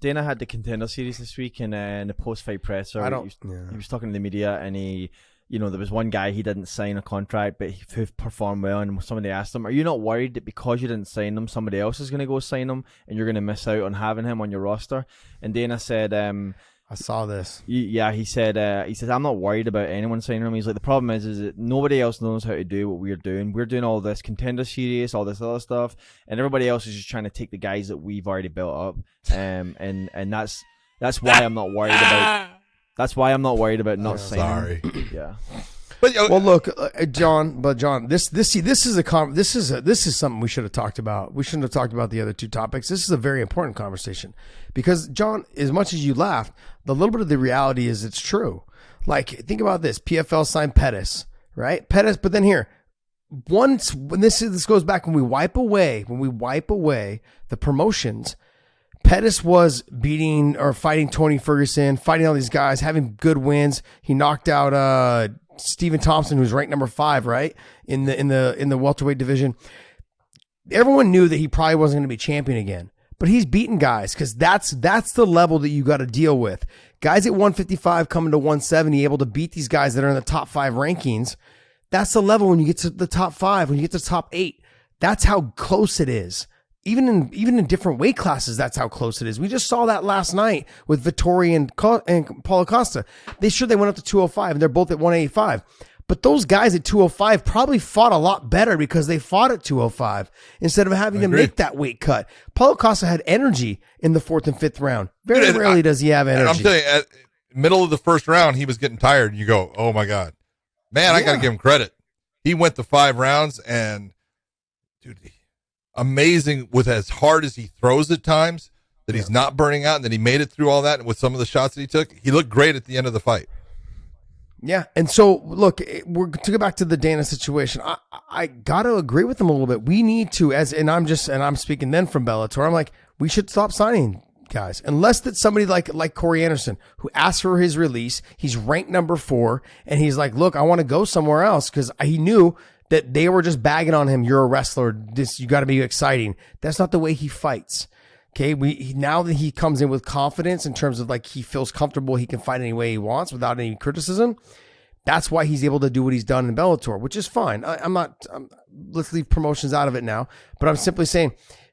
Dana had the Contender Series this week in the post-fight presser. I don't. He was talking to the media, and there was one guy he didn't sign a contract, but who performed well, and somebody asked him, "Are you not worried that because you didn't sign him, somebody else is going to go sign him, and you're going to miss out on having him on your roster?" And Dana said, I saw this. Yeah, he said, I'm not worried about anyone signing him. He's like, the problem is that nobody else knows how to do what we're doing. We're doing all this Contender Series, all this other stuff, and everybody else is just trying to take the guys that we've already built up. And that's why I'm not worried about. That's why I'm not worried about not signing. Sorry. Yeah. But, Well, look, John. This is something we should have talked about. We shouldn't have talked about the other two topics. This is a very important conversation because, John, as much as you laughed, the little bit of the reality is it's true. Like, think about this: PFL signed Pettis, right? Pettis, but then here, when this goes back when we wipe away the promotions. Pettis was beating or fighting Tony Ferguson, fighting all these guys, having good wins. He knocked out Stephen Thompson, who's ranked number 5, right, in the welterweight division. Everyone knew that he probably wasn't going to be champion again, but he's beating guys because that's the level that you got to deal with. Guys at 155 coming to 170, able to beat these guys that are in the top 5 rankings. That's the level when you get to the top 5, when you get to the top 8. That's how close it is. Even in different weight classes, that's how close it is. We just saw that last night with Vittori and Paulo Costa. They went up to 205, and they're both at 185. But those guys at 205 probably fought a lot better because they fought at 205 instead of having to make that weight cut. Paulo Costa had energy in the 4th and 5th round. Very rarely does he have energy. I'm telling you, at middle of the first round, he was getting tired. You go, oh my God, man, I got to give him credit. He went the 5 rounds, and dude, amazing with as hard as he throws at times that he's not burning out, and that he made it through all that. And with some of the shots that he took, he looked great at the end of the fight. Yeah. And so look, we're to go back to the Dana situation. I got to agree with him a little bit. We need to, and I'm speaking then from Bellator. I'm like, we should stop signing guys, unless that's somebody like Corey Anderson, who asked for his release. He's ranked number 4, and he's like, look, I want to go somewhere else, because he knew that they were just bagging on him. You're a wrestler. You got to be exciting. That's not the way he fights. Okay. Now that he comes in with confidence in terms of like, he feels comfortable, he can fight any way he wants without any criticism. That's why he's able to do what he's done in Bellator, which is fine. Let's leave promotions out of it now, but I'm simply saying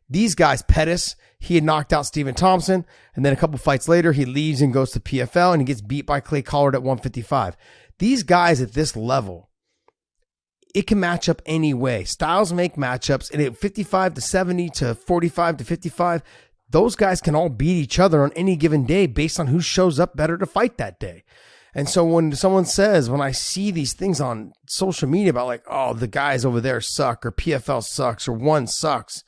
these guys, Pettis, he had knocked out Stephen Thompson, and then a couple fights later, he leaves and goes to PFL, and he gets beat by Clay Collard at 155. These guys at this level, it can match up any way. Styles make matchups, and at 55 to 70 to 45 to 55, those guys can all beat each other on any given day based on who shows up better to fight that day. And so when I see these things on social media about like, oh, the guys over there suck, or PFL sucks, or one sucks,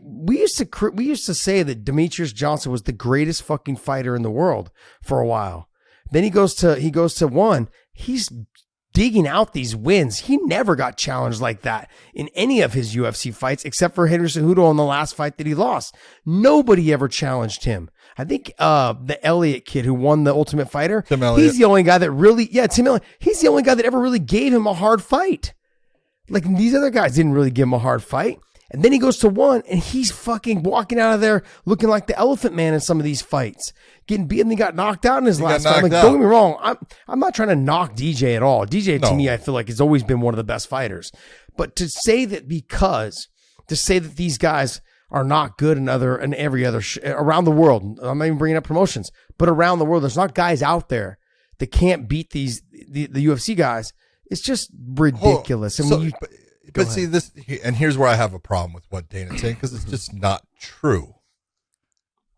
we used to say that Demetrius Johnson was the greatest fucking fighter in the world for a while. Then he goes to one. He's digging out these wins. He never got challenged like that in any of his UFC fights, except for Henry Cejudo in the last fight that he lost. Nobody ever challenged him. I think the Elliott kid who won the Ultimate Fighter, Tim Elliott. He's the only guy that really, Tim Elliott, he's the only guy that ever really gave him a hard fight. Like, these other guys didn't really give him a hard fight. And then he goes to one, and he's fucking walking out of there looking like the Elephant Man in some of these fights, getting beaten. He got knocked out in his last fight. I'm like, don't get me wrong, I'm not trying to knock DJ at all. DJ to me, I feel like, has always been one of the best fighters. But to say that these guys are not good in every other around the world, I'm not even bringing up promotions, but around the world, there's not guys out there that can't beat the UFC guys. It's just ridiculous. But see this, and here's where I have a problem with what Dana's saying, because it's just not true.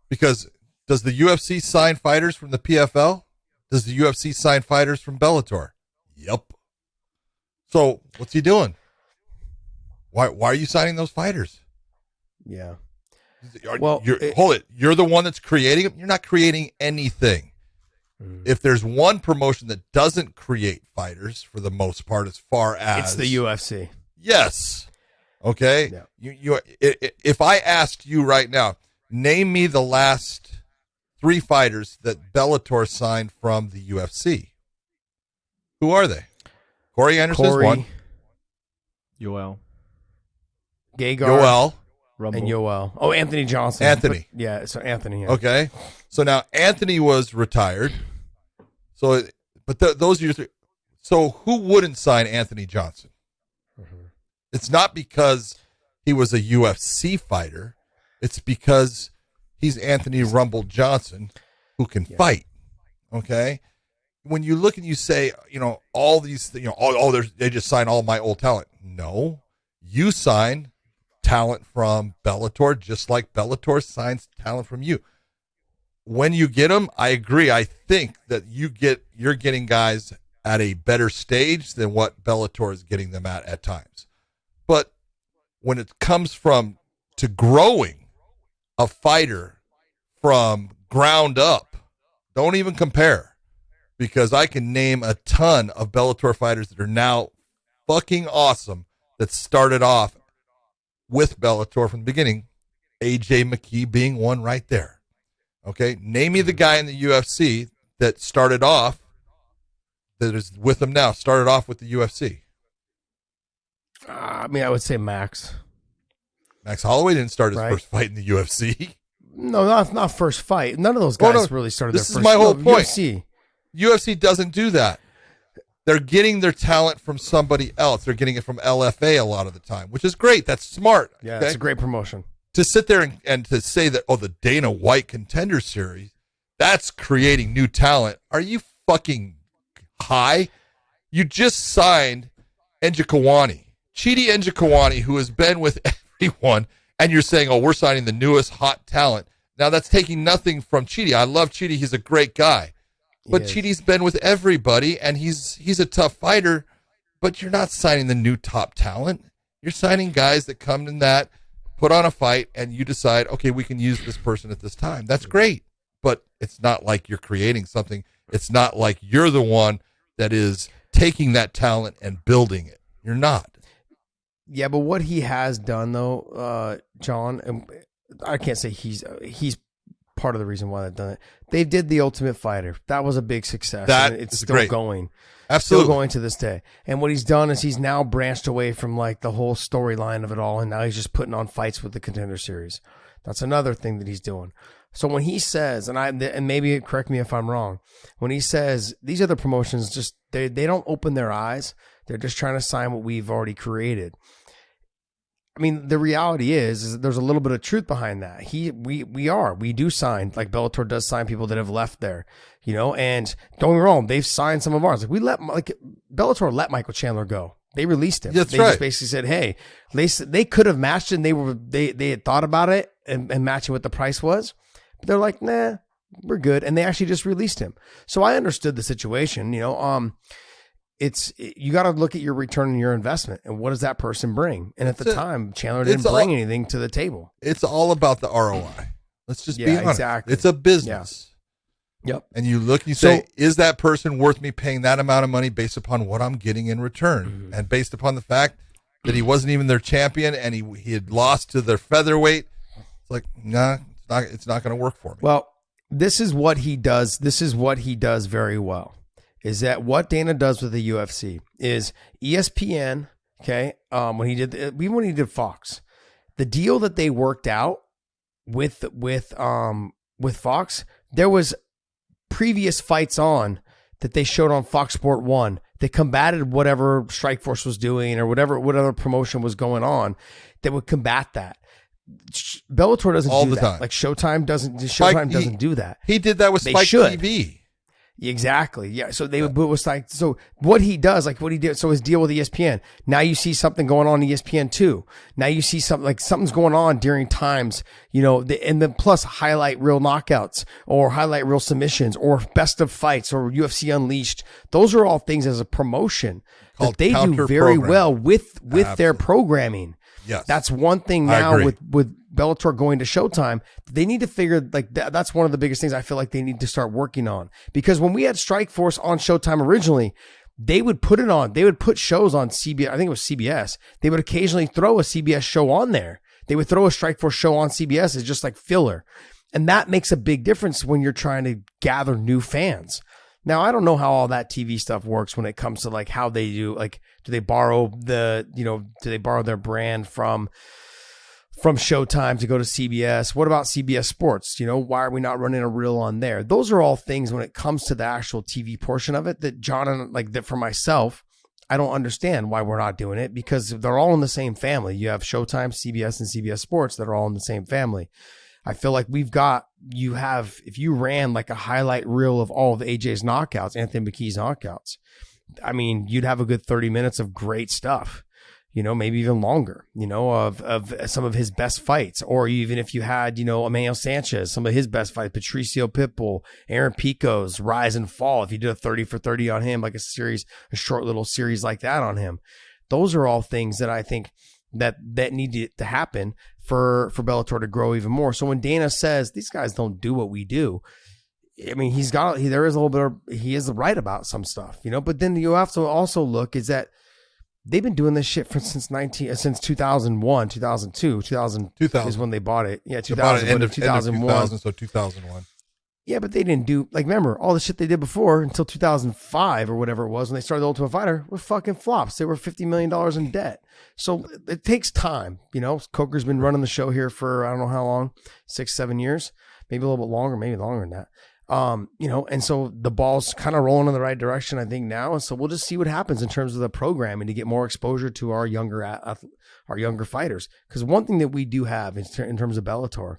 Because does the UFC sign fighters from the PFL? Does the UFC sign fighters from Bellator? Yep. So what's he doing? Why are you signing those fighters? Yeah. You're the one that's creating them. You're not creating anything. If there's one promotion that doesn't create fighters for the most part, as far as it's the UFC. Yes. Okay. Yeah. If I asked you right now, name me the last 3 fighters that Bellator signed from the UFC. Who are they? Corey Anderson is one. Yoel. Gegard. Yoel. Rumble. And Yoel. Oh, Anthony Johnson. Anthony. But, yeah, so Anthony. Yeah. Okay. So now Anthony was retired. So, but those are your three. So who wouldn't sign Anthony Johnson? It's not because he was a UFC fighter. It's because he's Anthony Rumble Johnson who can fight. Okay. When you look and you say, all these, they just sign all my old talent. No, you sign talent from Bellator just like Bellator signs talent from you. When you get them, I agree. I think that you're getting guys at a better stage than what Bellator is getting them at times. But when it comes to growing a fighter from ground up, don't even compare, because I can name a ton of Bellator fighters that are now fucking awesome that started off with Bellator from the beginning. AJ McKee being one right there. Okay, name me the guy in the UFC that started off, that is with them now, started off with the UFC. I would say Max. Max Holloway didn't start his first fight in the UFC. No, not first fight. None of those guys really started this their is first. my whole point. UFC. UFC doesn't do that. They're getting their talent from somebody else. They're getting it from LFA a lot of the time, which is great. That's smart. Yeah, okay? it's a great promotion. To sit there and to say that, the Dana White Contender Series, that's creating new talent. Are you fucking high? You just signed Njokuani, Chidi Njokuani, who has been with everyone, and you're saying, we're signing the newest hot talent. Now, that's taking nothing from Chidi. I love Chidi. He's a great guy. But Chidi's been with everybody, and he's a tough fighter, but you're not signing the new top talent. You're signing guys that come in that, put on a fight, and you decide, okay, we can use this person at this time. That's great, but it's not like you're creating something. It's not like you're the one that is taking that talent and building it. You're not. Yeah, but what he has done, though, John, and I can't say he's part of the reason why they've done it. They did The Ultimate Fighter. That was a big success. It's still great. going. Absolutely. Still going to this day. And what he's done is he's now branched away from like the whole storyline of it all, and now he's just putting on fights with the Contender Series. That's another thing that he's doing. So when he says, and maybe correct me if I'm wrong, when he says these other promotions just they don't open their eyes, they're just trying to sign what we've already created. I mean, the reality is there's a little bit of truth behind that. We do sign, like Bellator does sign people that have left there, and don't get me wrong, they've signed some of ours. Bellator let Michael Chandler go. They released him. That's they right. just basically said, hey, they could have matched it, and they had thought about it and matching what the price was. But they're like, nah, we're good. And they actually just released him. So I understood the situation, you got to look at your return on your investment and what does that person bring? And at the time, Chandler didn't bring anything to the table. It's all about the ROI. Let's just be honest. Exactly. It's a business. Yeah. Yep. And you look and you say, is that person worth me paying that amount of money based upon what I'm getting in return? Mm-hmm. And based upon the fact that he wasn't even their champion and he had lost to their featherweight, it's like, nah, it's not going to work for me. Well, this is what he does. This is what he does very well. Is that what Dana does with the UFC is ESPN, okay? When he did Fox, the deal that they worked out with Fox, there was previous fights on that they showed on Fox Sport 1 that combated whatever Strikeforce was doing or whatever promotion was going on that would combat that. Bellator doesn't all do the that. time. Like Showtime doesn't do that. He did that with Spike TV. Exactly. Yeah. So they would was like, so what he does, like what he did, so his deal with ESPN. Now you see something going on ESPN too. Now you see something's going on during times, and then plus highlight real knockouts or highlight real submissions or best of fights or UFC Unleashed. Those are all things as a promotion that they do very well with their programming. Yes. That's one thing now with Bellator going to Showtime. They need to figure that's one of the biggest things I feel like they need to start working on, because when we had Strikeforce on Showtime originally, they would put it on. They would put shows on CBS. I think it was CBS. They would occasionally throw a CBS show on there. They would throw a Strikeforce show on CBS as just like filler. And that makes a big difference when you're trying to gather new fans. Now, I don't know how all that TV stuff works when it comes to like how they do, like, do they borrow their brand from from Showtime to go to CBS. What about CBS Sports? You know, why are we not running a reel on there? Those are all things when it comes to the actual TV portion of it that John and like that for myself, I don't understand why we're not doing it because they're all in the same family. You have Showtime, CBS, and CBS Sports that are all in the same family. I feel like if you ran like a highlight reel of all of AJ's knockouts, Anthony McKee's knockouts, I mean, you'd have a good 30 minutes of great stuff. You know, maybe even longer, you know, of some of his best fights. Or even if you had, you know, Emmanuel Sanchez, some of his best fights, Patricio Pitbull, Aaron Pico's rise and fall. If you did a 30 for 30 on him, like a short little series like that on him, those are all things that I think that need to happen for Bellator to grow even more. So when Dana says these guys don't do what we do, I mean, he is a little bit he is right about some stuff, you know, but then you have to also look is that they've been doing this shit since 2001, 2002, 2000 is when they bought it. Yeah, 2000, end of 2001. 2000, so 2001. Yeah, but they didn't do remember all the shit they did before until 2005 or whatever it was when they started the Ultimate Fighter were fucking flops. They were $50 million in debt. So it takes time. You know, Coker's been running the show here for I don't know how long, 6-7 years, maybe a little bit longer, maybe longer than that. You know, and so the ball's kind of rolling in the right direction, I think now. And so we'll just see what happens in terms of the programming to get more exposure to our younger fighters. Because one thing that we do have in terms of Bellator,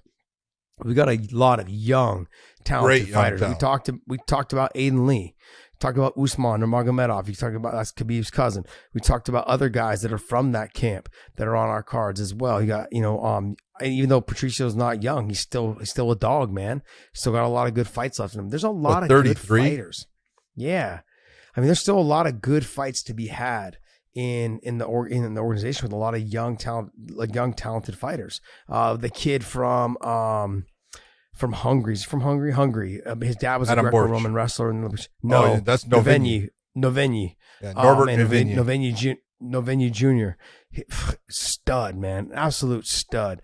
we got a lot of young, talented fighters. We talked about Aiden Lee, talked about Usman Nurmagomedov. You talked about that's Khabib's cousin. We talked about other guys that are from that camp that are on our cards as well. You got, you know, even though Patricio's not young, he's still a dog, man. Still got a lot of good fights left in him. There's a lot of good fighters. Yeah, I mean, there's still a lot of good fights to be had in the organization with a lot of young talented fighters. The kid from Hungary. He's from Hungary. His dad was Adam a Greco-Roman wrestler. No, that's Novenyi. Novenyi. Yeah, Norbert Novenyi. Novenyi Jr. Stud, man. Absolute stud.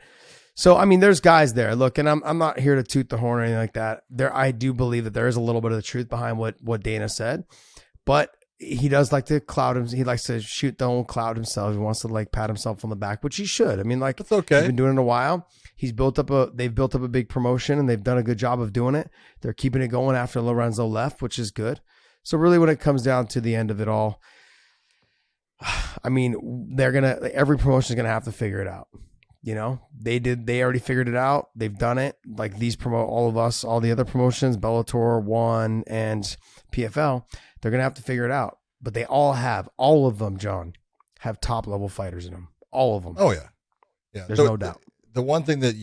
So, I mean, there's guys there. Look, and I'm not here to toot the horn or anything like that. I do believe that there is a little bit of the truth behind what Dana said, but he does like to cloud him. He likes to shoot the old cloud himself. He wants to like pat himself on the back, which he should. I mean, like, that's okay. He's been doing it a while. They've built up a big promotion and they've done a good job of doing it. They're keeping it going after Lorenzo left, which is good. So really when it comes down to the end of it all, I mean, every promotion is going to have to figure it out. You know, they already figured it out. They've done it. Like all of us, all the other promotions, Bellator, ONE, and PFL, they're going to have to figure it out. But all of them, John, have top level fighters in them. All of them. Oh yeah. Yeah. There's no doubt. The one thing that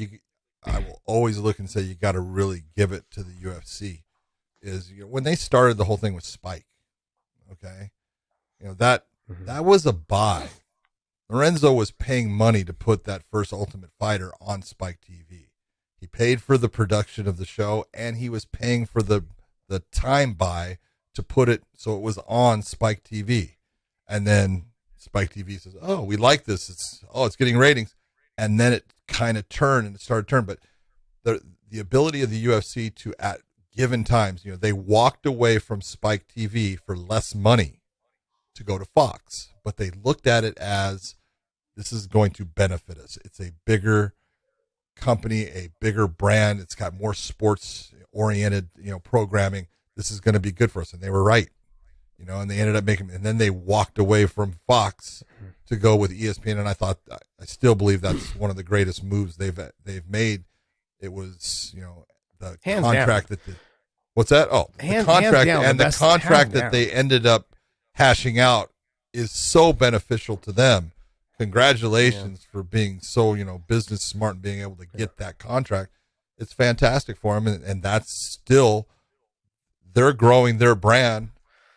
I will always look and say you got to really give it to the UFC is, you know, when they started the whole thing with Spike, okay, you know, that was a buy. Lorenzo was paying money to put that first Ultimate Fighter on Spike TV. He paid for the production of the show, and he was paying for the time buy to put it so it was on Spike TV. And then Spike TV says, "Oh, we like this. It's getting ratings." And then it kind of turned and it started to turn. But the ability of the UFC to, at given times, you know, they walked away from Spike TV for less money to go to Fox, but they looked at it as, this is going to benefit us. It's a bigger company, a bigger brand. It's got more sports oriented, you know, programming. This is going to be good for us. And they were right, you know, and they ended up and then they walked away from Fox to go with ESPN. And I still believe that's one of the greatest moves they've made. It was, you know, the hands contract down. What's that? Oh, the contract and the contract that they ended up hashing out is so beneficial to them. Congratulations for being so, you know, business smart and being able to get that contract. It's fantastic for them. And that's still, they're growing their brand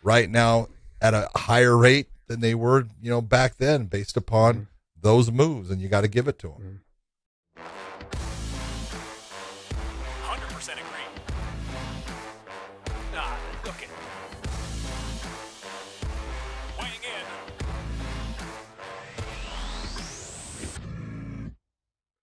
right now at a higher rate than they were, you know, back then based upon those moves. And you got to give it to them.